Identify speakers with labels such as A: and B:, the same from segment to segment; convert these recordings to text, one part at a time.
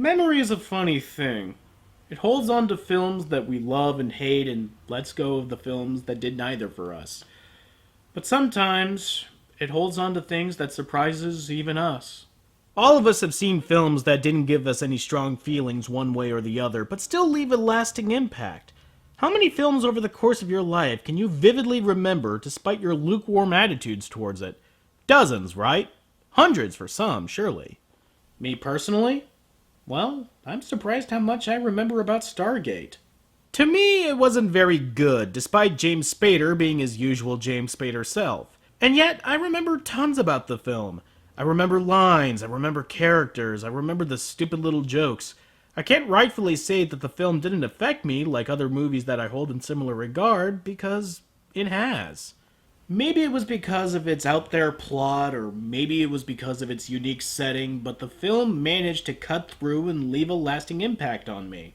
A: Memory is a funny thing. It holds on to films that we love and hate and lets go of the films that did neither for us. But sometimes it holds on to things that surprises even us. All of us have seen films that didn't give us any strong feelings one way or the other, but still leave a lasting impact. How many films over the course of your life can you vividly remember despite your lukewarm attitudes towards it? Dozens, right? Hundreds for some, surely. Me personally? Well, I'm surprised how much I remember about Stargate. To me, it wasn't very good, despite James Spader being his usual James Spader self. And yet, I remember tons about the film. I remember lines, I remember characters, I remember the stupid little jokes. I can't rightfully say that the film didn't affect me like other movies that I hold in similar regard, because it has. Maybe it was because of its out there plot, or maybe it was because of its unique setting, but the film managed to cut through and leave a lasting impact on me.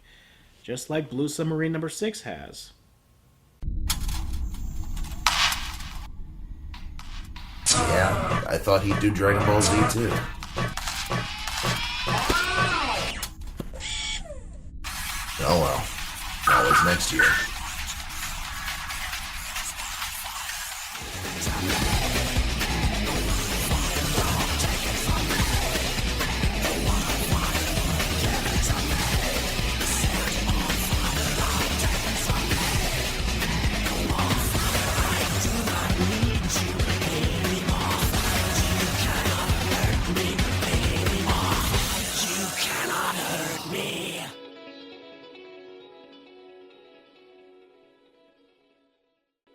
A: Just like Blue Submarine number 6 has.
B: Yeah, I thought he'd do Dragon Ball Z too. Oh well. Always next year.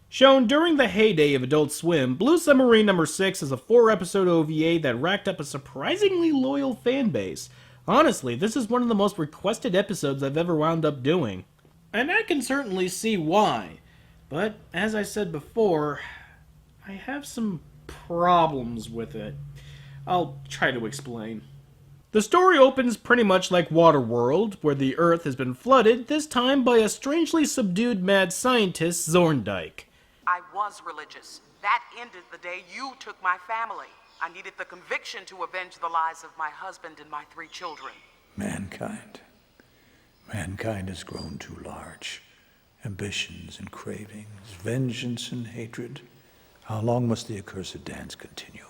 A: Shown during the heyday of Adult Swim, Blue Submarine number 6 is a 4-episode OVA that racked up a surprisingly loyal fan base. Honestly, this is one of the most requested episodes I've ever wound up doing. And I can certainly see why. But, as I said before, I have some problems with it. I'll try to explain. The story opens pretty much like Waterworld, where the Earth has been flooded, this time by a strangely subdued mad scientist, Zorndike.
C: I was religious. That ended the day you took my family. I needed the conviction to avenge the lives of my husband and my 3 children.
D: Mankind. Mankind has grown too large. Ambitions and cravings, vengeance and hatred. How long must the accursed dance continue?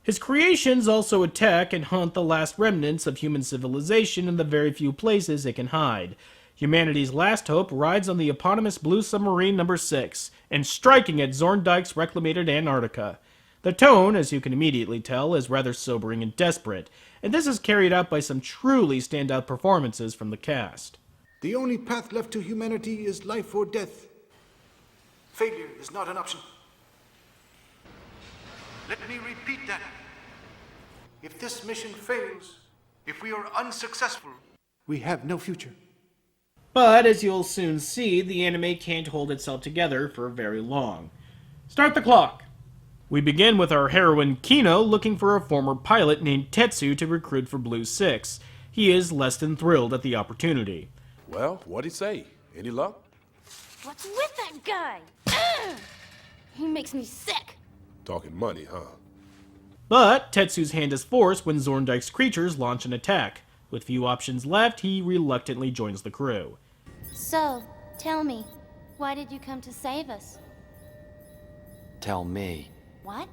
A: His creations also attack and haunt the last remnants of human civilization in the very few places it can hide. Humanity's last hope rides on the eponymous Blue Submarine number 6, and striking at Zorndike's reclamated Antarctica. The tone, as you can immediately tell, is rather sobering and desperate, and this is carried out by some truly standout performances from the cast.
E: The only path left to humanity is life or death. Failure is not an option. Let me repeat that. If this mission fails, if we are unsuccessful, we have no future.
A: But, as you'll soon see, the anime can't hold itself together for very long. Start the clock! We begin with our heroine Kino looking for a former pilot named Tetsu to recruit for Blue 6. He is less than thrilled at the opportunity.
F: Well, what'd he say? Any luck?
G: What's with that guy? Ugh! He makes me sick.
F: Talking money, huh?
A: But Tetsu's hand is forced when Zorndike's creatures launch an attack. With few options left, he reluctantly joins the crew.
G: So, tell me, why did you come to save us?
H: Tell me,
G: What?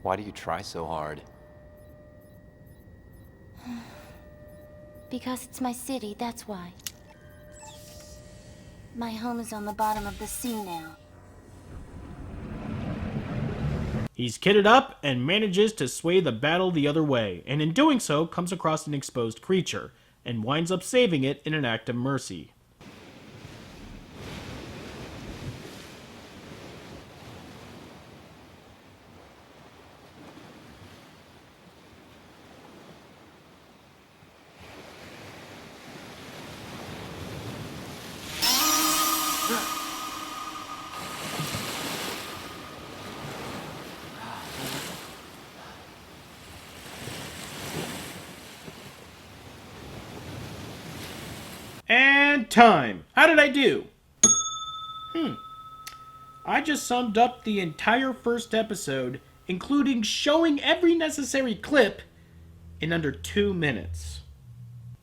H: why do you try so hard?
G: Because it's my city, that's why. My home is on the bottom of the sea now.
A: He's kitted up and manages to sway the battle the other way, and in doing so comes across an exposed creature, and winds up saving it in an act of mercy. And time! How did I do? I just summed up the entire first episode, including showing every necessary clip, in under 2 minutes.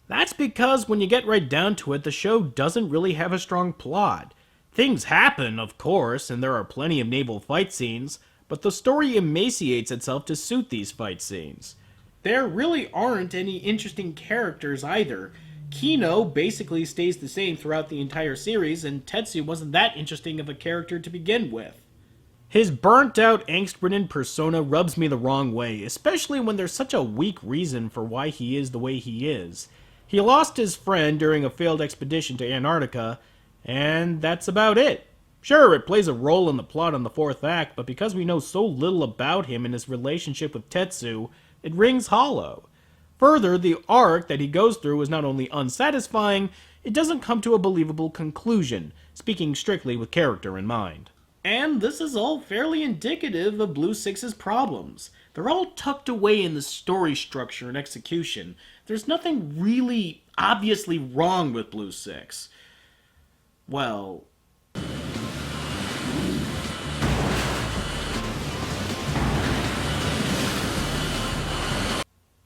A: That's because when you get right down to it, the show doesn't really have a strong plot. Things happen, of course, and there are plenty of naval fight scenes, but the story emaciates itself to suit these fight scenes. There really aren't any interesting characters either. Kino basically stays the same throughout the entire series, and Tetsu wasn't that interesting of a character to begin with. His burnt-out, angst-ridden persona rubs me the wrong way, especially when there's such a weak reason for why he is the way he is. He lost his friend during a failed expedition to Antarctica, and that's about it. Sure, it plays a role in the plot in the 4th act, but because we know so little about him and his relationship with Tetsu, it rings hollow. Further, the arc that he goes through is not only unsatisfying, it doesn't come to a believable conclusion, speaking strictly with character in mind. And this is all fairly indicative of Blue Six's problems. They're all tucked away in the story structure and execution. There's nothing really obviously wrong with Blue Six. Well,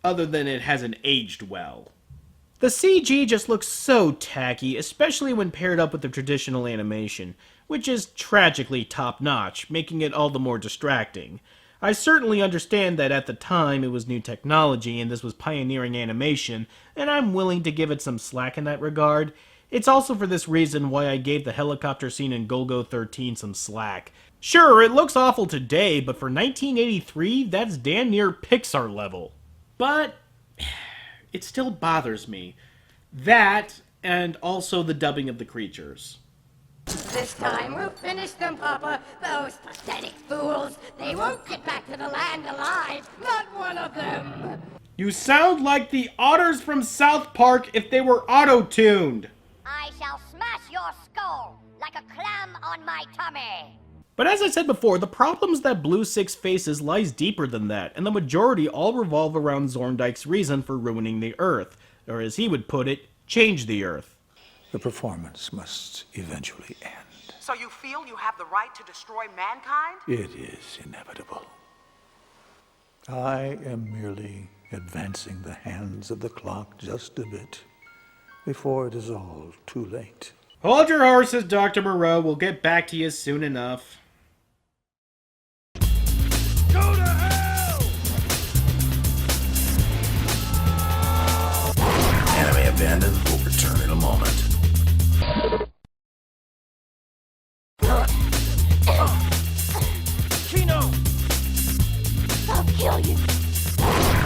A: other than it hasn't aged well. The CG just looks so tacky, especially when paired up with the traditional animation, which is tragically top-notch, making it all the more distracting. I certainly understand that at the time it was new technology and this was pioneering animation, and I'm willing to give it some slack in that regard. It's also for this reason why I gave the helicopter scene in Golgo 13 some slack. Sure, it looks awful today, but for 1983, that's damn near Pixar level. But it still bothers me. That, and also the dubbing of the creatures.
I: This time we'll finish them, Papa. Those pathetic fools. They won't get back to the land alive. Not one of them.
A: You sound like the otters from South Park if they were auto-tuned.
I: I shall smash your skull like a clam on my tummy.
A: But as I said before, the problems that Blue Six faces lies deeper than that, and the majority all revolve around Zorndike's reason for ruining the Earth, or as he would put it, change the Earth.
D: The performance must eventually end.
C: So you feel you have the right to destroy mankind?
D: It is inevitable. I am merely advancing the hands of the clock just a bit before it is all too late.
A: Hold your horses, Dr. Moreau. We'll get back to you soon enough.
E: Go to hell!
B: Enemy abandoned. Will return in a moment.
I: Kino! I'll kill you.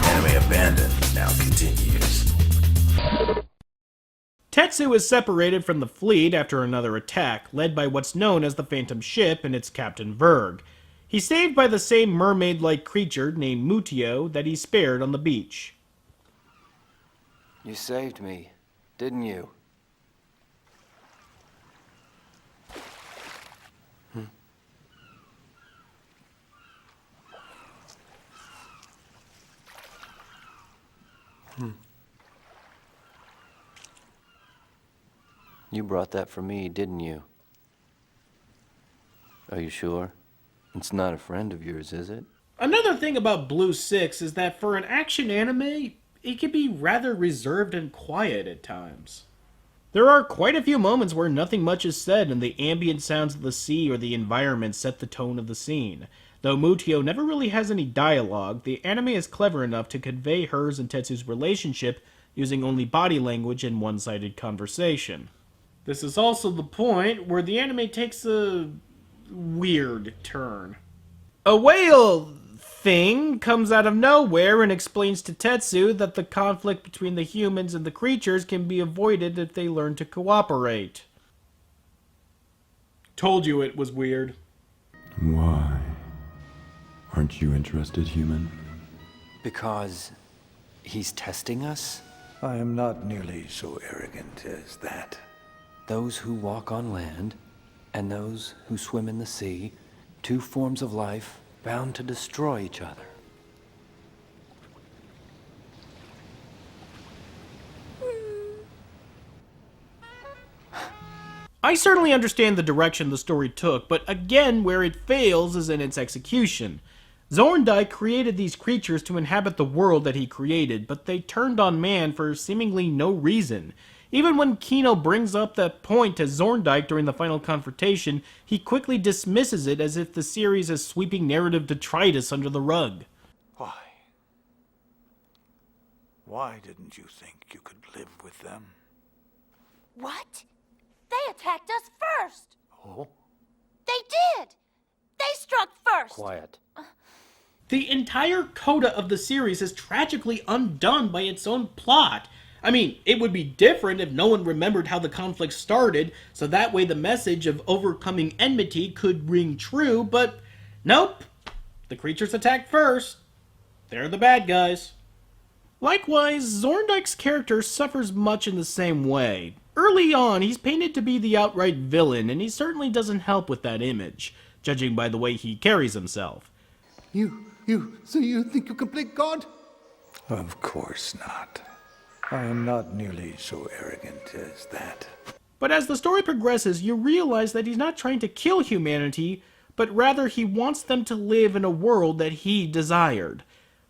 B: Enemy abandoned. Now continues.
A: Tetsu is separated from the fleet after another attack, led by what's known as the Phantom Ship and its Captain Verg. He's saved by the same mermaid-like creature named Mutio that he spared on the beach.
H: You saved me, didn't you? You brought that for me, didn't you? Are you sure? It's not a friend of yours, is it?
A: Another thing about Blue Six is that for an action anime, it can be rather reserved and quiet at times. There are quite a few moments where nothing much is said and the ambient sounds of the sea or the environment set the tone of the scene. Though Mutio never really has any dialogue, the anime is clever enough to convey hers and Tetsu's relationship using only body language and one-sided conversation. This is also the point where the anime takes a weird turn. A whale thing comes out of nowhere and explains to Tetsu that the conflict between the humans and the creatures can be avoided if they learn to cooperate. Told you it was weird.
J: Why? Aren't you interested, human?
H: Because he's testing us?
D: I am not nearly so arrogant as that.
H: Those who walk on land and those who swim in the sea, two forms of life bound to destroy each other.
A: I certainly understand the direction the story took, but again, where it fails is in its execution. Zorndike created these creatures to inhabit the world that he created, but they turned on man for seemingly no reason. Even when Kino brings up that point to Zorndike during the final confrontation, he quickly dismisses it as if the series is sweeping narrative detritus under the rug.
D: Why? Why didn't you think you could live with them?
G: What? They attacked us first!
D: Oh?
G: They did! They struck first!
H: Quiet.
A: The entire coda of the series is tragically undone by its own plot. I mean, it would be different if no one remembered how the conflict started, so that way the message of overcoming enmity could ring true, but nope. The creatures attacked first. They're the bad guys. Likewise, Zorndike's character suffers much in the same way. Early on, he's painted to be the outright villain, and he certainly doesn't help with that image, judging by the way he carries himself.
E: So you think you can play God?
D: Of course not. I am not nearly so arrogant as that.
A: But as the story progresses, you realize that he's not trying to kill humanity, but rather he wants them to live in a world that he desired.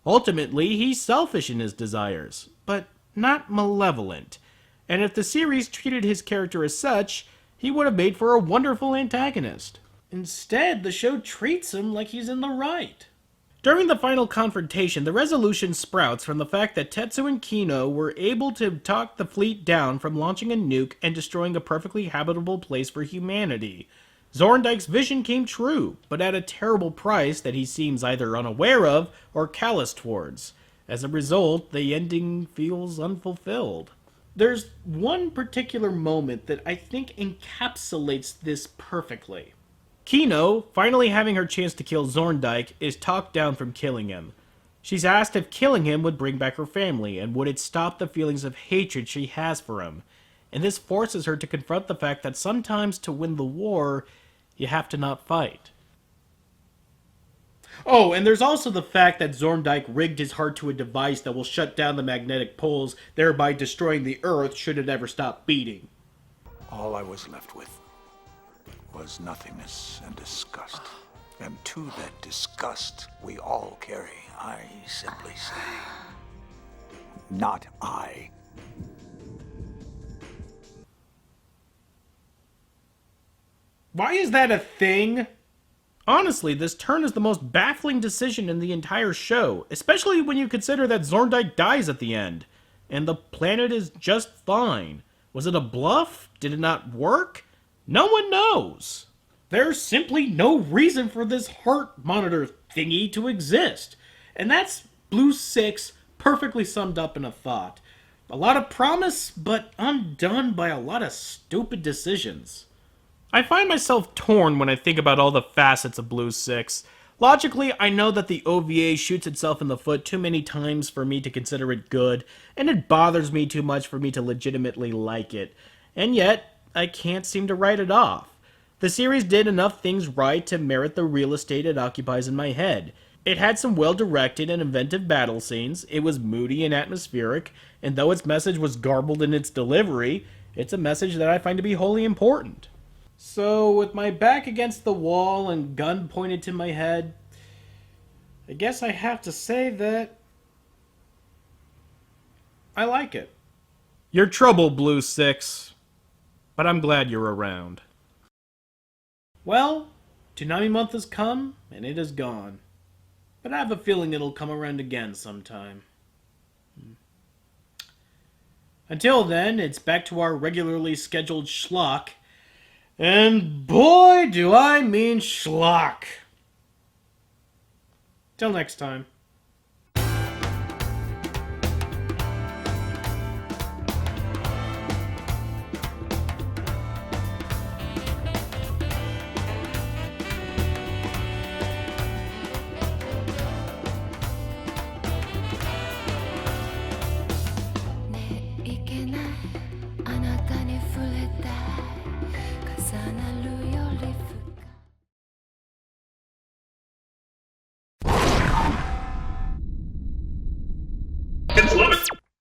A: Ultimately, he's selfish in his desires, but not malevolent. And if the series treated his character as such, he would have made for a wonderful antagonist. Instead, the show treats him like he's in the right. During the final confrontation, the resolution sprouts from the fact that Tetsu and Kino were able to talk the fleet down from launching a nuke and destroying a perfectly habitable place for humanity. Zorndike's vision came true, but at a terrible price that he seems either unaware of or callous towards. As a result, the ending feels unfulfilled. There's one particular moment that I think encapsulates this perfectly. Kino, finally having her chance to kill Zorndike, is talked down from killing him. She's asked if killing him would bring back her family, and would it stop the feelings of hatred she has for him. And this forces her to confront the fact that sometimes to win the war, you have to not fight. Oh, and there's also the fact that Zorndike rigged his heart to a device that will shut down the magnetic poles, thereby destroying the Earth should it ever stop beating.
D: All I was left with was nothingness and disgust. And to that disgust we all carry, I simply say. Not I.
A: Why is that a thing? Honestly, this turn is the most baffling decision in the entire show, especially when you consider that Zorndike dies at the end, and the planet is just fine. Was it a bluff? Did it not work? No one knows. There's simply no reason for this heart monitor thingy to exist. And that's Blue 6 perfectly summed up in a thought. A lot of promise, but undone by a lot of stupid decisions. I find myself torn when I think about all the facets of Blue 6. Logically, I know that the OVA shoots itself in the foot too many times for me to consider it good, and it bothers me too much for me to legitimately like it. And yet, I can't seem to write it off. The series did enough things right to merit the real estate it occupies in my head. It had some well-directed and inventive battle scenes, it was moody and atmospheric, and though its message was garbled in its delivery, it's a message that I find to be wholly important. So, with my back against the wall and gun pointed to my head, I guess I have to say that I like it. You're trouble, Blue 6. But I'm glad you're around. Well, Toonami month has come, and it is gone. But I have a feeling it'll come around again sometime. Until then, it's back to our regularly scheduled schlock. And boy, do I mean schlock. Till next time.